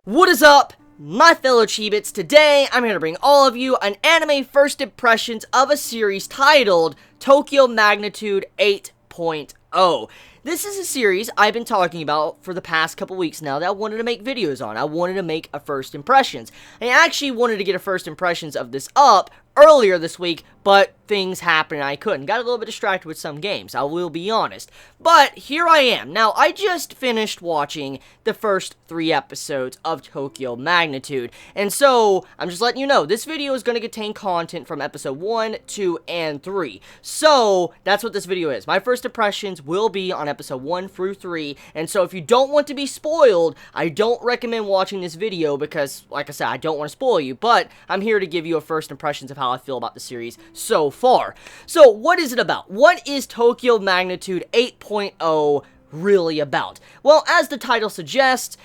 What is up, my fellow Chibits? Today, I'm here to bring all of you an anime first impressions of a series titled Tokyo Magnitude 8.0. This is a series I've been talking about for the past couple weeks now that I wanted to make videos on. I wanted to make a first impressions. I actually wanted to get a first impressions of this up earlier this week, but things happened and I couldn't. Got a little bit distracted with some games, I will be honest. But here I am. Now, I just finished watching the first 3 episodes of Tokyo Magnitude. And so, I'm just letting you know, this video is going to contain content from episode 1, 2, and 3. So, that's what this video is. My first impressions will be on episode 1 through 3. And so, if you don't want to be spoiled, I don't recommend watching this video because, like I said, I don't want to spoil you. But, I'm here to give you a first impressions of how I feel about the series so far. So, what is it about? What is Tokyo Magnitude 8.0 really about? Well, as the title suggests,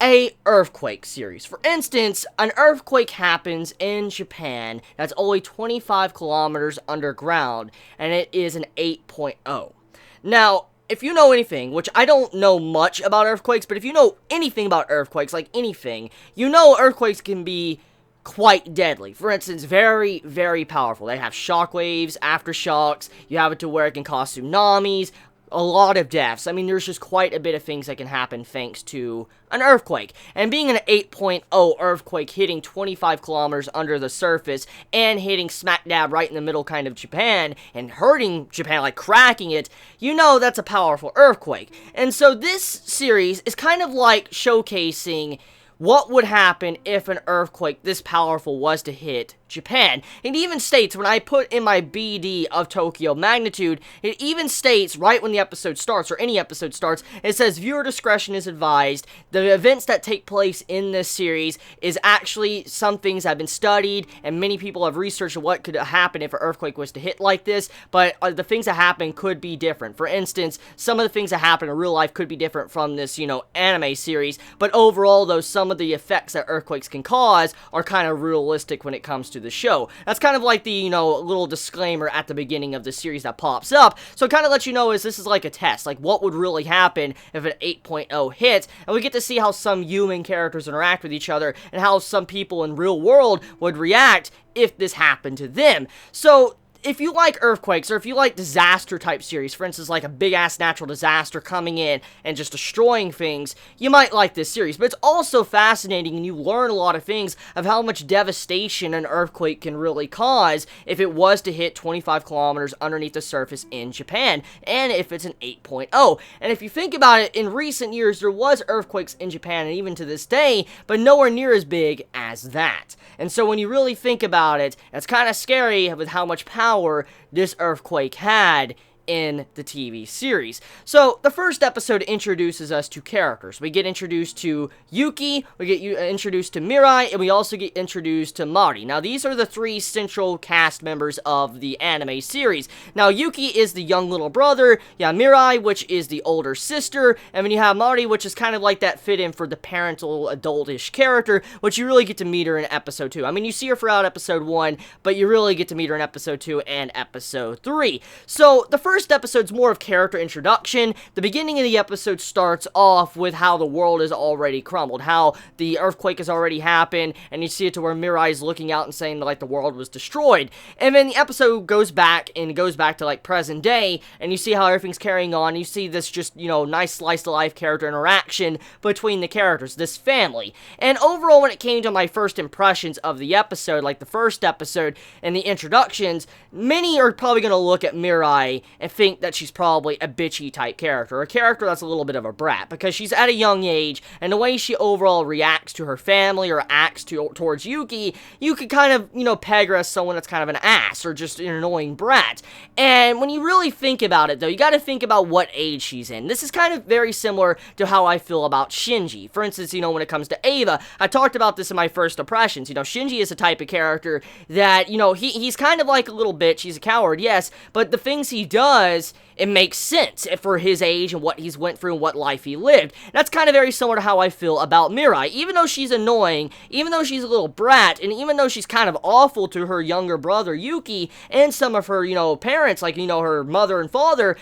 a earthquake series. For instance, an earthquake happens in Japan that's only 25 kilometers underground, and it is an 8.0. Now, if you know anything, which I don't know much about earthquakes, but if you know anything about earthquakes, like anything, you know earthquakes can be quite deadly. For instance, very, very powerful. They have shockwaves, aftershocks, you have it to where it can cause tsunamis, a lot of deaths. I mean, there's just quite a bit of things that can happen thanks to an earthquake. And being an 8.0 earthquake hitting 25 kilometers under the surface and hitting smack dab right in the middle kind of Japan and hurting Japan, like cracking it, you know that's a powerful earthquake. And so this series is kind of like showcasing what would happen if an earthquake this powerful was to hit Japan. It even states, when I put in my BD of Tokyo Magnitude, it even states right when the episode starts, or any episode starts, it says viewer discretion is advised. The events that take place in this series is actually some things that have been studied, and many people have researched what could happen if an earthquake was to hit like this, but the things that happen could be different. For instance, some of the things that happen in real life could be different from this, anime series, but overall, though, some of the effects that earthquakes can cause are kind of realistic when it comes to the show. That's kind of like the, little disclaimer at the beginning of the series that pops up. So it kind of lets you know this is like a test, like what would really happen if an 8.0 hits, and we get to see how some human characters interact with each other, and how some people in real world would react if this happened to them. So, if you like earthquakes, or if you like disaster-type series, for instance, like a big-ass natural disaster coming in and just destroying things, you might like this series. But it's also fascinating, and you learn a lot of things of how much devastation an earthquake can really cause if it was to hit 25 kilometers underneath the surface in Japan, and if it's an 8.0. And if you think about it, in recent years, there was earthquakes in Japan, and even to this day, but nowhere near as big as that. And so when you really think about it, it's kind of scary with how much power this earthquake had in the TV series. So, the first episode introduces us to characters. We get introduced to Yuki, we get introduced to Mirai, and we also get introduced to Mari. Now, these are the 3 central cast members of the anime series. Now, Yuki is the young little brother, Mirai, which is the older sister, and then you have Mari, which is kind of like that fit-in for the parental, adultish character, which you really get to meet her in episode 2. I mean, you see her throughout episode 1, but you really get to meet her in episode 2 and episode 3. So, the first episode's more of character introduction. The beginning of the episode starts off with how the world is already crumbled, how the earthquake has already happened, and you see it to where Mirai is looking out and saying that, like, the world was destroyed. And then the episode goes back to, like, present day, and you see how everything's carrying on. You see this just, nice slice-of-life character interaction between the characters, this family. And overall, when it came to my first impressions of the episode, like the first episode and the introductions, many are probably going to look at Mirai and think that she's probably a bitchy type character, a character that's a little bit of a brat, because she's at a young age, and the way she overall reacts to her family or acts towards Yuki, you could kind of, peg her as someone that's kind of an ass, or just an annoying brat. And when you really think about it, though, you gotta think about what age she's in. This is kind of very similar to how I feel about Shinji. For instance, when it comes to Ava, I talked about this in my first impressions. Shinji is a type of character that, he's kind of like a little bitch, he's a coward, yes, but the things he does, it makes sense for his age and what he's went through and what life he lived. That's kind of very similar to how I feel about Mirai. Even though she's annoying, even though she's a little brat, and even though she's kind of awful to her younger brother Yuki and some of her, parents, like, her mother and father,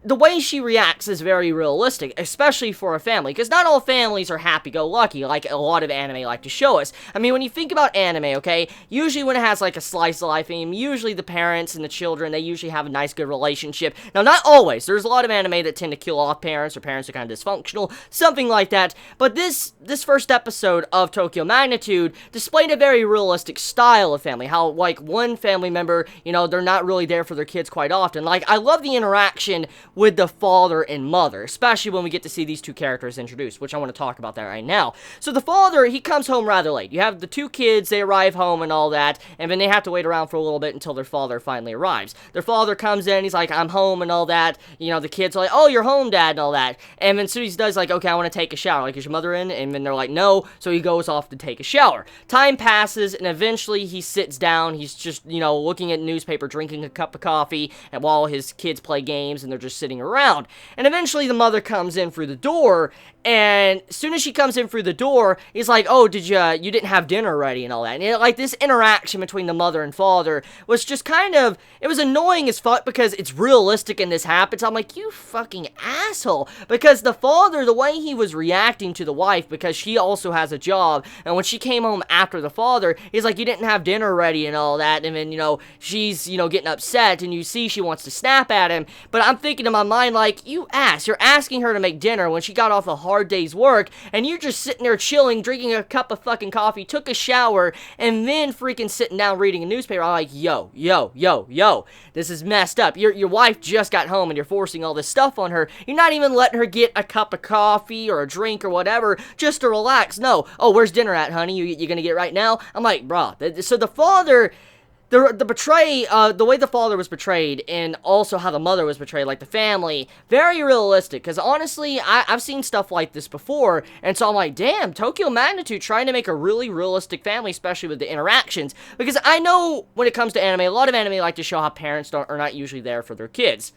the way she reacts is very realistic, especially for a family, because not all families are happy-go-lucky, like a lot of anime like to show us. I mean, when you think about anime, okay, usually when it has, like, a slice-of-life theme, usually the parents and the children, they usually have a nice, good relationship. Now, not always. There's a lot of anime that tend to kill off parents, or parents are kind of dysfunctional, something like that, but this first episode of Tokyo Magnitude displayed a very realistic style of family, how, like, one family member, you know, they're not really there for their kids quite often. Like, I love the interaction with the father and mother, especially when we get to see these two characters introduced, which I want to talk about that right now. So the father, he comes home rather late. You have the two kids, they arrive home and all that, and then they have to wait around for a little bit until their father finally arrives. Their father comes in, he's like, I'm home and all that. You know, the kids are like, oh, you're home, Dad, and all that. And then as soon as he does, like, okay, I want to take a shower. Like, is your mother in? And then they're like, no. So he goes off to take a shower. Time passes, and eventually he sits down. He's just, you know, looking at newspaper, drinking a cup of coffee, and while his kids play games, and they're just sitting around. And eventually the mother comes in through the door, and as soon as she comes in through the door, he's like, oh, you didn't have dinner ready and all that. And like, this interaction between the mother and father was just kind of, it was annoying as fuck because it's realistic and this happens. I'm like, you fucking asshole. Because the father, the way he was reacting to the wife, because she also has a job, and when she came home after the father, he's like, you didn't have dinner ready and all that, and then, you know, she's, you know, getting upset, and you see she wants to snap at him, but I'm thinking in my mind, like, you ass, you're asking her to make dinner when she got off a hard day's work, and you're just sitting there chilling, drinking a cup of fucking coffee, took a shower, and then freaking sitting down reading a newspaper. I'm like, yo, this is messed up. Your wife just got home, and you're forcing all this stuff on her. You're not even letting her get a cup of coffee or a drink or whatever just to relax. No. Oh, where's dinner at, honey? You gonna get right now? I'm like, bruh. So the father, the way the father was portrayed, and also how the mother was portrayed, like the family, very realistic, because honestly, I've seen stuff like this before, and so I'm like, damn, Tokyo Magnitude trying to make a really realistic family, especially with the interactions, because I know when it comes to anime, a lot of anime like to show how parents are not usually there for their kids.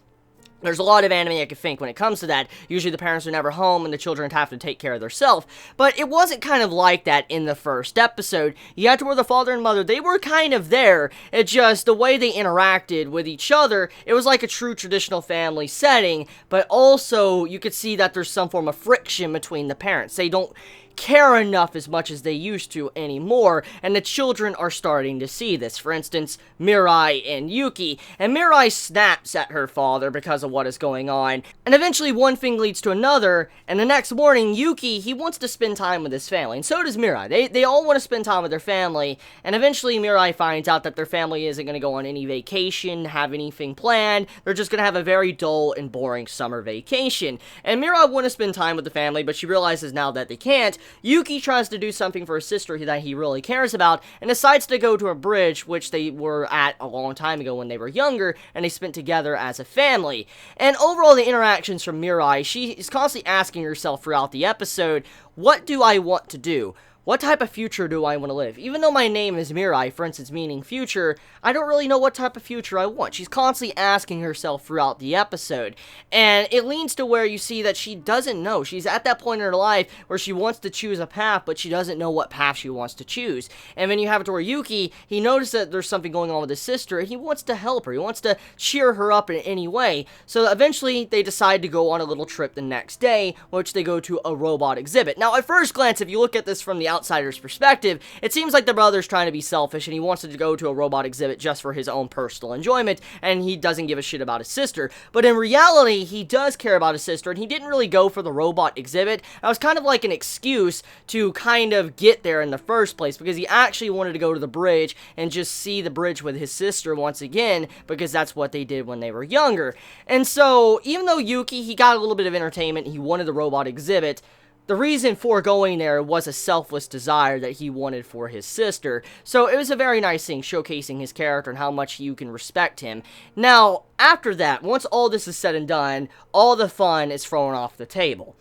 There's a lot of anime I could think when it comes to that. Usually the parents are never home and the children have to take care of themselves. But it wasn't kind of like that in the first episode. You had to where the father and mother, they were kind of there. It's just the way they interacted with each other, it was like a true traditional family setting. But also, you could see that there's some form of friction between the parents. They don't care enough as much as they used to anymore, and the children are starting to see this. For instance, Mirai and Yuki, and Mirai snaps at her father because of what is going on, and eventually one thing leads to another, and the next morning, Yuki, he wants to spend time with his family, and so does Mirai. They all want to spend time with their family, and eventually Mirai finds out that their family isn't going to go on any vacation, have anything planned, they're just going to have a very dull and boring summer vacation, and Mirai want to spend time with the family, but she realizes now that they can't. Yuki tries to do something for his sister that he really cares about, and decides to go to a bridge, which they were at a long time ago when they were younger, and they spent together as a family. And overall, the interactions from Mirai, she is constantly asking herself throughout the episode, what do I want to do? What type of future do I want to live? Even though my name is Mirai, for instance, meaning future, I don't really know what type of future I want. She's constantly asking herself throughout the episode. And it leads to where you see that she doesn't know. She's at that point in her life where she wants to choose a path, but she doesn't know what path she wants to choose. And then you have it to where Yuki, he notices that there's something going on with his sister, and he wants to help her. He wants to cheer her up in any way. So eventually, they decide to go on a little trip the next day, which they go to a robot exhibit. Now, at first glance, if you look at this from the outsider's perspective, it seems like the brother's trying to be selfish and he wants to go to a robot exhibit just for his own personal enjoyment, and he doesn't give a shit about his sister. But in reality, he does care about his sister, and he didn't really go for the robot exhibit. That was kind of like an excuse to kind of get there in the first place, because he actually wanted to go to the bridge and just see the bridge with his sister once again, because that's what they did when they were younger. And so, even though Yuki, he got a little bit of entertainment, he wanted the robot exhibit, the reason for going there was a selfless desire that he wanted for his sister. So it was a very nice thing, showcasing his character and how much you can respect him. Now, after that, once all this is said and done, all the fun is thrown off the table.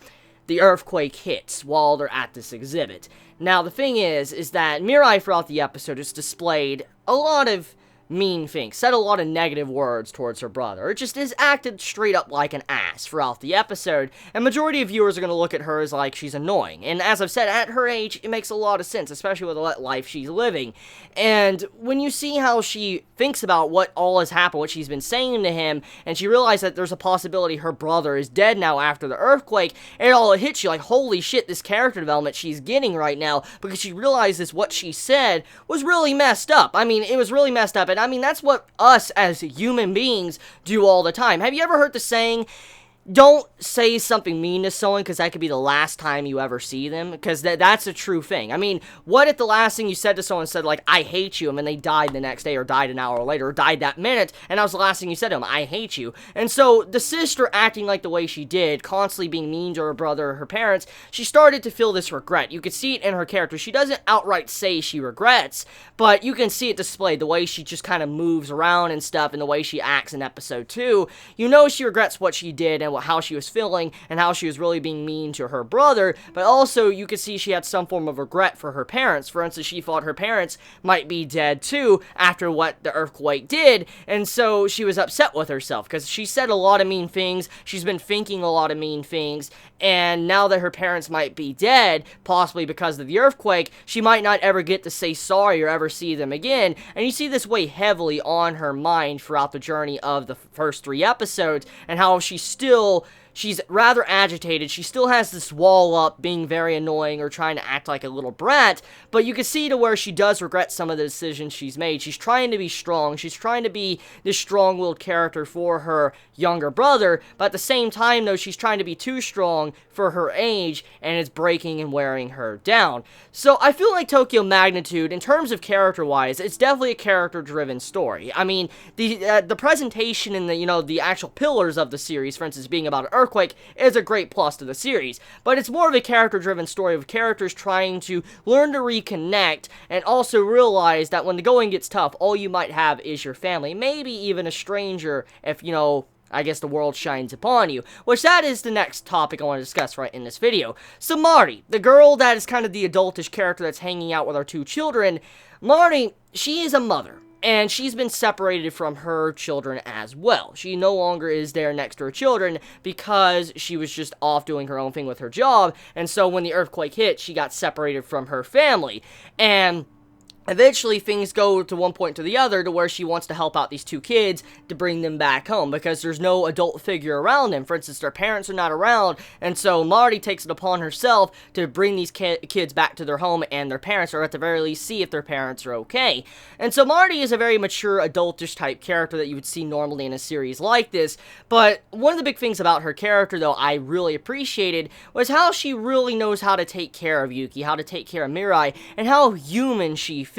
The earthquake hits while they're at this exhibit. Now, the thing is that Mirai throughout the episode has displayed a lot of mean things, said a lot of negative words towards her brother, or just is acted straight up like an ass throughout the episode, and majority of viewers are going to look at her as like she's annoying, and as I've said, at her age, it makes a lot of sense, especially with the life she's living, and when you see how she thinks about what all has happened, what she's been saying to him, and she realized that there's a possibility her brother is dead now after the earthquake, it all hits you like, holy shit, this character development she's getting right now, because she realizes what she said was really messed up. I mean, it was really messed up, and I mean, that's what us as human beings do all the time. Have you ever heard the saying, don't say something mean to someone because that could be the last time you ever see them? Because that's a true thing. I mean, what if the last thing you said to someone said, like, I hate you, and they died the next day, or died an hour later, or died that minute, and that was the last thing you said to them, I hate you. And so, the sister acting like the way she did, constantly being mean to her brother or her parents, she started to feel this regret. You could see it in her character. She doesn't outright say she regrets, but you can see it displayed, the way she just kind of moves around and stuff, and the way she acts in episode 2. You know she regrets what she did, and how she was feeling, and how she was really being mean to her brother, but also you could see she had some form of regret for her parents. For instance, she thought her parents might be dead too after what the earthquake did, and so she was upset with herself, because she said a lot of mean things, she's been thinking a lot of mean things, and now that her parents might be dead, possibly because of the earthquake, she might not ever get to say sorry or ever see them again, and you see this weigh heavily on her mind throughout the journey of the first 3 episodes, and how she's rather agitated. She still has this wall up, being very annoying or trying to act like a little brat, but you can see to where she does regret some of the decisions she's made. She's trying to be strong. She's trying to be this strong-willed character for her younger brother, but at the same time, though, she's trying to be too strong for her age, and it's breaking and wearing her down. So I feel like Tokyo Magnitude, in terms of character-wise, it's definitely a character-driven story. I mean, the presentation and the actual pillars of the series, for instance, being about an earthquake, is a great plus to the series, but it's more of a character-driven story of characters trying to learn to reconnect, and also realize that when the going gets tough, all you might have is your family, maybe even a stranger, if, I guess the world shines upon you, which that is the next topic I want to discuss right in this video. So Marty, the girl that is kind of the adultish character that's hanging out with our 2 children, Marty, she is a mother, and she's been separated from her children as well. She no longer is there next to her children because she was just off doing her own thing with her job, and so when the earthquake hit, she got separated from her family, and eventually, things go to one point to the other to where she wants to help out these 2 kids to bring them back home because there's no adult figure around them. For instance, their parents are not around, and so Marty takes it upon herself to bring these kids back to their home and their parents, or at the very least see if their parents are okay. And so Marty is a very mature, adultish type character that you would see normally in a series like this, but one of the big things about her character, though, I really appreciated was how she really knows how to take care of Yuki, how to take care of Mirai, and how human she feels.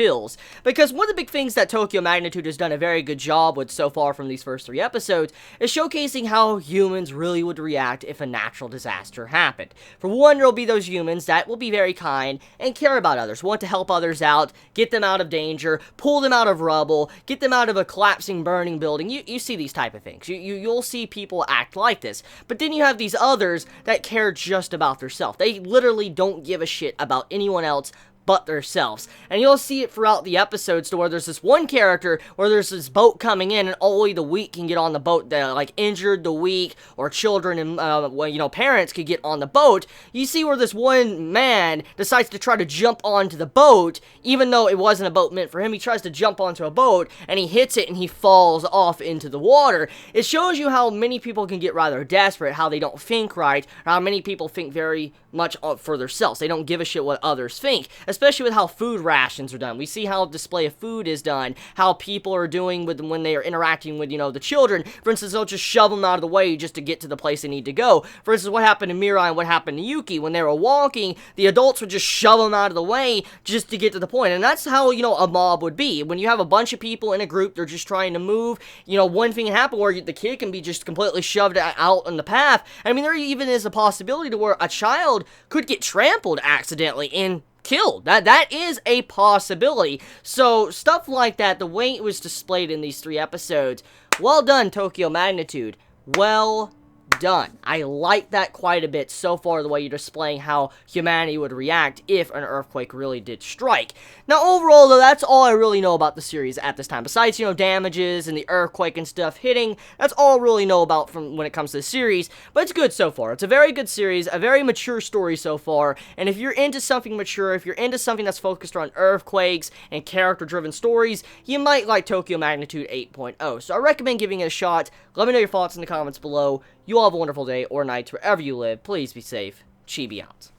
Because one of the big things that Tokyo Magnitude has done a very good job with so far from these first 3 episodes is showcasing how humans really would react if a natural disaster happened. For one, there'll be those humans that will be very kind and care about others, want to help others out, get them out of danger, pull them out of rubble, get them out of a collapsing, burning building. You see these type of things. You'll see people act like this. But then you have these others that care just about themselves. They literally don't give a shit about anyone else but themselves. And you'll see it throughout the episodes to where there's this one character where there's this boat coming in and only the weak can get on the boat. The injured, the weak, or children and parents could get on the boat. You see where this one man decides to try to jump onto the boat, even though it wasn't a boat meant for him. He tries to jump onto a boat and he hits it and he falls off into the water. It shows you how many people can get rather desperate, how they don't think right, or how many people think very much for themselves. They don't give a shit what others think, especially with how food rations are done. We see how display of food is done, how people are doing with them when they are interacting with, the children. For instance, they'll just shove them out of the way just to get to the place they need to go. For instance, what happened to Mirai and what happened to Yuki. When they were walking, the adults would just shove them out of the way just to get to the point. And that's how, a mob would be. When you have a bunch of people in a group, they're just trying to move, one thing can happen where the kid can be just completely shoved out in the path. I mean, there even is a possibility to where a child could get trampled accidentally and killed. That is a possibility. So stuff like that, the way it was displayed in these 3 episodes, well done, Tokyo Magnitude. Well done. I like that quite a bit so far, the way you're displaying how humanity would react if an earthquake really did strike. Now, overall, though, that's all I really know about the series at this time. Besides, damages and the earthquake and stuff hitting, that's all I really know about from when it comes to the series, but it's good so far. It's a very good series, a very mature story so far, and if you're into something mature, if you're into something that's focused on earthquakes and character-driven stories, you might like Tokyo Magnitude 8.0. So I recommend giving it a shot. Let me know your thoughts in the comments below. You all have a wonderful day or night wherever you live. Please be safe. Chibi out.